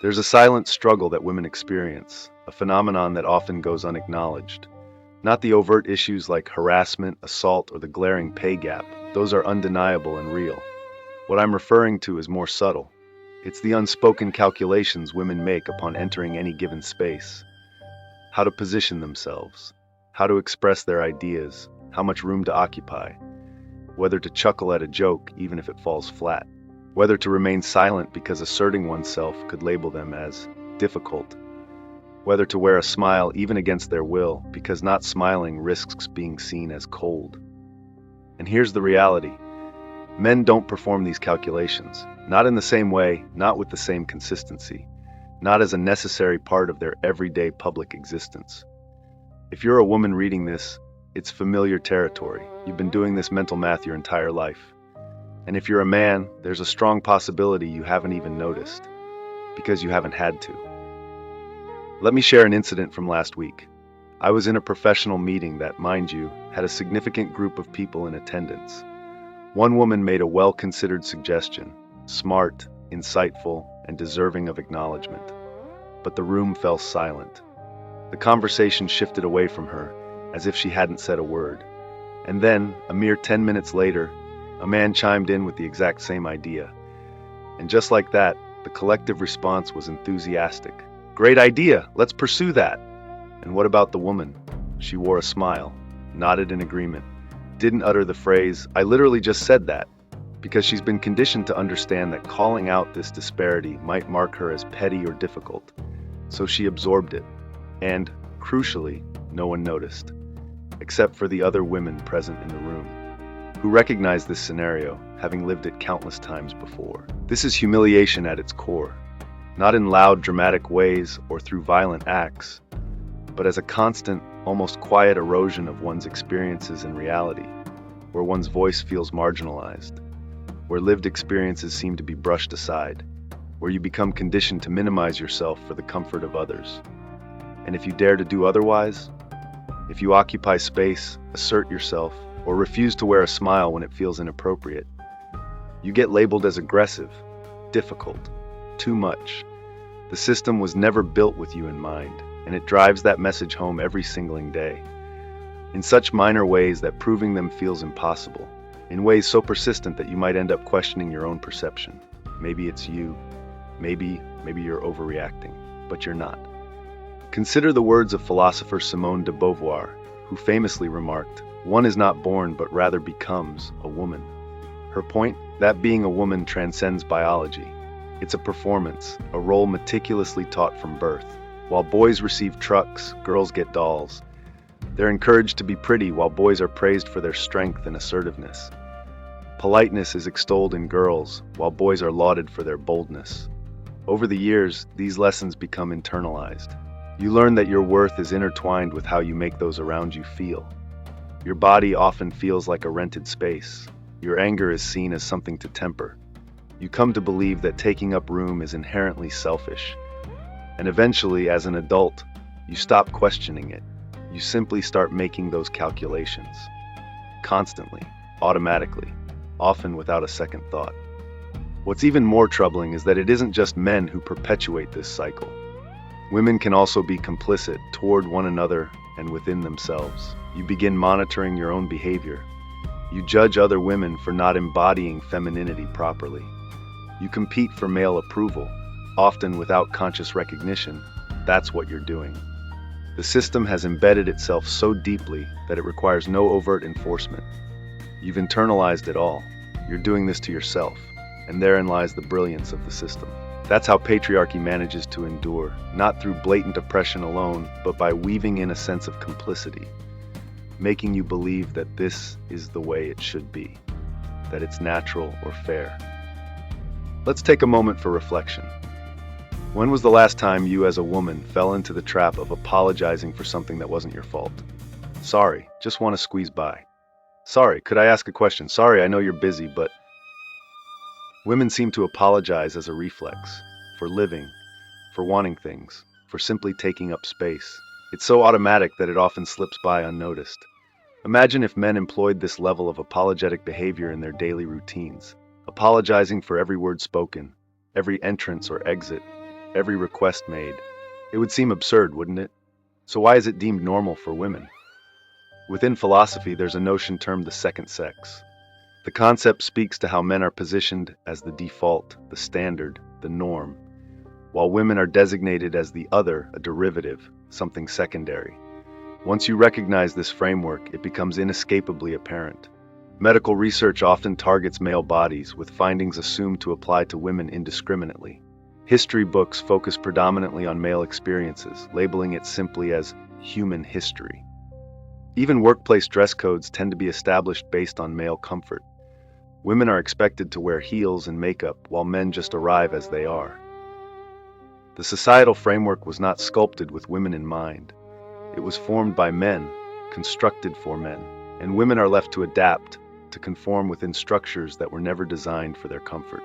There's a silent struggle that women experience, a phenomenon that often goes unacknowledged. Not the overt issues like harassment, assault, or the glaring pay gap. Those are undeniable and real. What I'm referring to is more subtle. It's the unspoken calculations women make upon entering any given space. How to position themselves, how to express their ideas, how much room to occupy, whether to chuckle at a joke even if it falls flat, whether to remain silent because asserting oneself could label them as difficult, whether to wear a smile even against their will because not smiling risks being seen as cold. And here's the reality. Men don't perform these calculations, not in the same way, not with the same consistency, not as a necessary part of their everyday public existence. If you're a woman reading this, it's familiar territory. You've been doing this mental math your entire life. And if you're a man, there's a strong possibility you haven't even noticed, because you haven't had to. Let me share an incident from last week. I was in a professional meeting that, mind you, had a significant group of people in attendance. One woman made a well-considered suggestion, smart, insightful, and deserving of acknowledgement. But the room fell silent. The conversation shifted away from her, as if she hadn't said a word. And then, a mere 10 minutes later, a man chimed in with the exact same idea. And just like that, the collective response was enthusiastic. "Great idea, let's pursue that." And what about the woman? She wore a smile, nodded in agreement, didn't utter the phrase, "I literally just said that," because she's been conditioned to understand that calling out this disparity might mark her as petty or difficult. So she absorbed it. And, crucially, no one noticed, except for the other women present in the room, who recognized this scenario, having lived it countless times before. This is humiliation at its core, not in loud, dramatic ways or through violent acts, but as a constant, almost quiet erosion of one's experiences in reality, where one's voice feels marginalized, where lived experiences seem to be brushed aside, where you become conditioned to minimize yourself for the comfort of others. And if you dare to do otherwise, if you occupy space, assert yourself, or refuse to wear a smile when it feels inappropriate, you get labeled as aggressive, difficult, too much. The system was never built with you in mind, and it drives that message home every single day. In such minor ways that proving them feels impossible, in ways so persistent that you might end up questioning your own perception. Maybe it's you, maybe you're overreacting, but you're not. Consider the words of philosopher Simone de Beauvoir, who famously remarked, "One is not born but rather becomes a woman." Her point? That being a woman transcends biology. It's a performance, a role meticulously taught from birth. While boys receive trucks, girls get dolls. They're encouraged to be pretty while boys are praised for their strength and assertiveness. Politeness is extolled in girls, while boys are lauded for their boldness. Over the years, these lessons become internalized. You learn that your worth is intertwined with how you make those around you feel. Your body often feels like a rented space. Your anger is seen as something to temper. You come to believe that taking up room is inherently selfish. And eventually, as an adult, you stop questioning it. You simply start making those calculations. Constantly, automatically, often without a second thought. What's even more troubling is that it isn't just men who perpetuate this cycle. Women can also be complicit toward one another and within themselves. You begin monitoring your own behavior. You judge other women for not embodying femininity properly. You compete for male approval, often without conscious recognition. That's what you're doing. The system has embedded itself so deeply that it requires no overt enforcement. You've internalized it all. You're doing this to yourself, and therein lies the brilliance of the system. That's how patriarchy manages to endure, not through blatant oppression alone, but by weaving in a sense of complicity, making you believe that this is the way it should be, that it's natural or fair. Let's take a moment for reflection. When was the last time you as a woman fell into the trap of apologizing for something that wasn't your fault? "Sorry, just want to squeeze by." "Sorry, could I ask a question?" "Sorry, I know you're busy, but..." Women seem to apologize as a reflex, for living, for wanting things, for simply taking up space. It's so automatic that it often slips by unnoticed. Imagine if men employed this level of apologetic behavior in their daily routines, apologizing for every word spoken, every entrance or exit, every request made. It would seem absurd, wouldn't it? So why is it deemed normal for women? Within philosophy, there's a notion termed the second sex. The concept speaks to how men are positioned as the default, the standard, the norm, while women are designated as the other, a derivative, something secondary. Once you recognize this framework, it becomes inescapably apparent. Medical research often targets male bodies, with findings assumed to apply to women indiscriminately. History books focus predominantly on male experiences, labeling it simply as human history. Even workplace dress codes tend to be established based on male comfort. Women are expected to wear heels and makeup, while men just arrive as they are. The societal framework was not sculpted with women in mind. It was formed by men, constructed for men, and women are left to adapt, to conform within structures that were never designed for their comfort.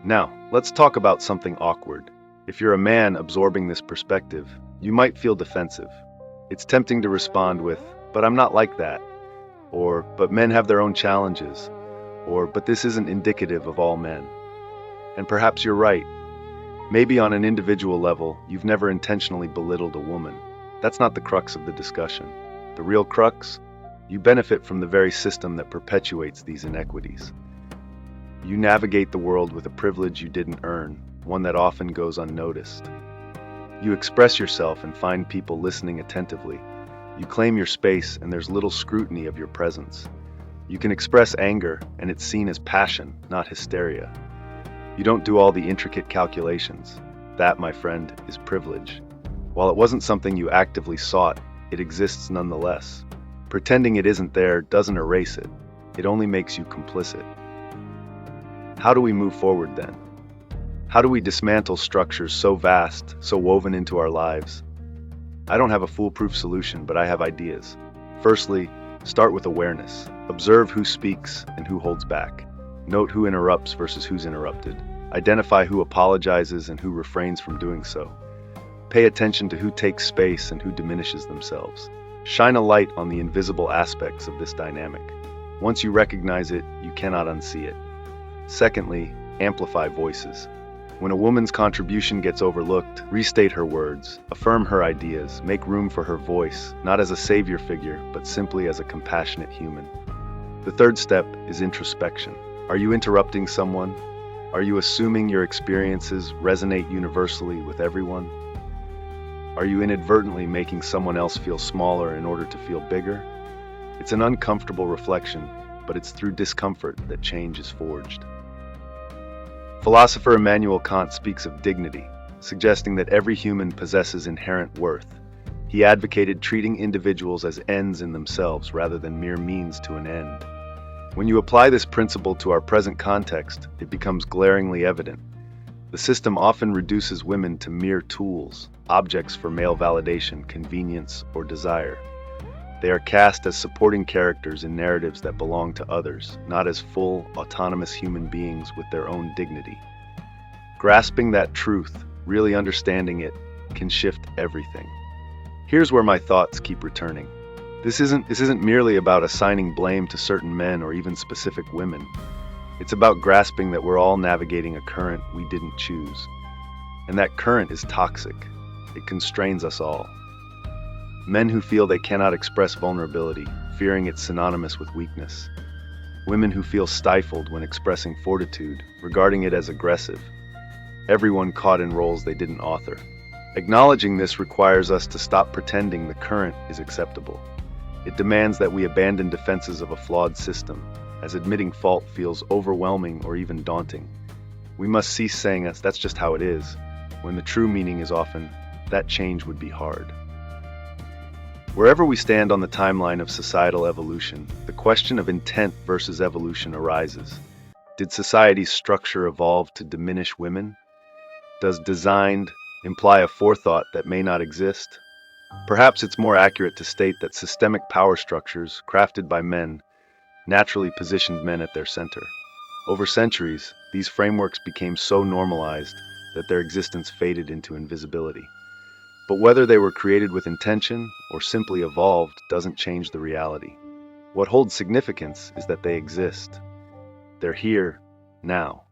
Now, let's talk about something awkward. If you're a man absorbing this perspective, you might feel defensive. It's tempting to respond with, "But I'm not like that," or "But men have their own challenges," or "But this isn't indicative of all men." And perhaps you're right. Maybe on an individual level, you've never intentionally belittled a woman. That's not the crux of the discussion. The real crux? You benefit from the very system that perpetuates these inequities. You navigate the world with a privilege you didn't earn, one that often goes unnoticed. You express yourself and find people listening attentively. You claim your space and there's little scrutiny of your presence. You can express anger and it's seen as passion, not hysteria. You don't do all the intricate calculations. That, my friend, is privilege. While it wasn't something you actively sought, it exists nonetheless. Pretending it isn't there doesn't erase it. It only makes you complicit. How do we move forward then? How do we dismantle structures so vast, so woven into our lives? I don't have a foolproof solution, but I have ideas. Firstly, start with awareness. Observe who speaks and who holds back. Note who interrupts versus who's interrupted. Identify who apologizes and who refrains from doing so. Pay attention to who takes space and who diminishes themselves. Shine a light on the invisible aspects of this dynamic. Once you recognize it, you cannot unsee it. Secondly, amplify voices. When a woman's contribution gets overlooked, restate her words, affirm her ideas, make room for her voice, not as a savior figure, but simply as a compassionate human. The third step is introspection. Are you interrupting someone? Are you assuming your experiences resonate universally with everyone? Are you inadvertently making someone else feel smaller in order to feel bigger? It's an uncomfortable reflection, but it's through discomfort that change is forged. Philosopher Immanuel Kant speaks of dignity, suggesting that every human possesses inherent worth. He advocated treating individuals as ends in themselves rather than mere means to an end. When you apply this principle to our present context, it becomes glaringly evident. The system often reduces women to mere tools, objects for male validation, convenience, or desire. They are cast as supporting characters in narratives that belong to others, not as full, autonomous human beings with their own dignity. Grasping that truth, really understanding it, can shift everything. Here's where my thoughts keep returning. This isn't merely about assigning blame to certain men or even specific women. It's about grasping that we're all navigating a current we didn't choose. And that current is toxic. It constrains us all. Men who feel they cannot express vulnerability, fearing it's synonymous with weakness. Women who feel stifled when expressing fortitude, regarding it as aggressive. Everyone caught in roles they didn't author. Acknowledging this requires us to stop pretending the current is acceptable. It demands that we abandon defenses of a flawed system, as admitting fault feels overwhelming or even daunting. We must cease saying that's just how it is, when the true meaning is often, that change would be hard. Wherever we stand on the timeline of societal evolution, the question of intent versus evolution arises. Did society's structure evolve to diminish women? Does designed imply a forethought that may not exist? Perhaps it's more accurate to state that systemic power structures, crafted by men, naturally positioned men at their center. Over centuries, these frameworks became so normalized that their existence faded into invisibility. But whether they were created with intention or simply evolved doesn't change the reality. What holds significance is that they exist. They're here, now,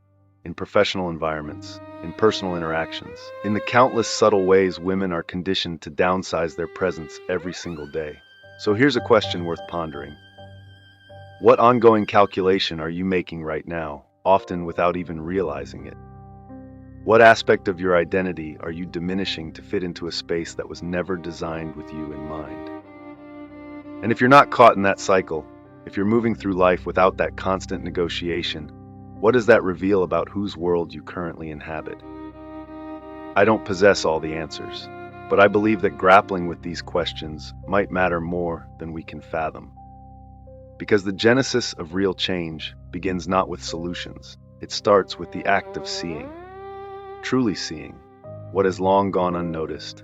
in professional environments, in personal interactions, in the countless subtle ways women are conditioned to downsize their presence every single day. So here's a question worth pondering. What ongoing calculation are you making right now, often without even realizing it? What aspect of your identity are you diminishing to fit into a space that was never designed with you in mind? And if you're not caught in that cycle, if you're moving through life without that constant negotiation, what does that reveal about whose world you currently inhabit? I don't possess all the answers, but I believe that grappling with these questions might matter more than we can fathom. Because the genesis of real change begins not with solutions, it starts with the act of seeing, truly seeing, what has long gone unnoticed,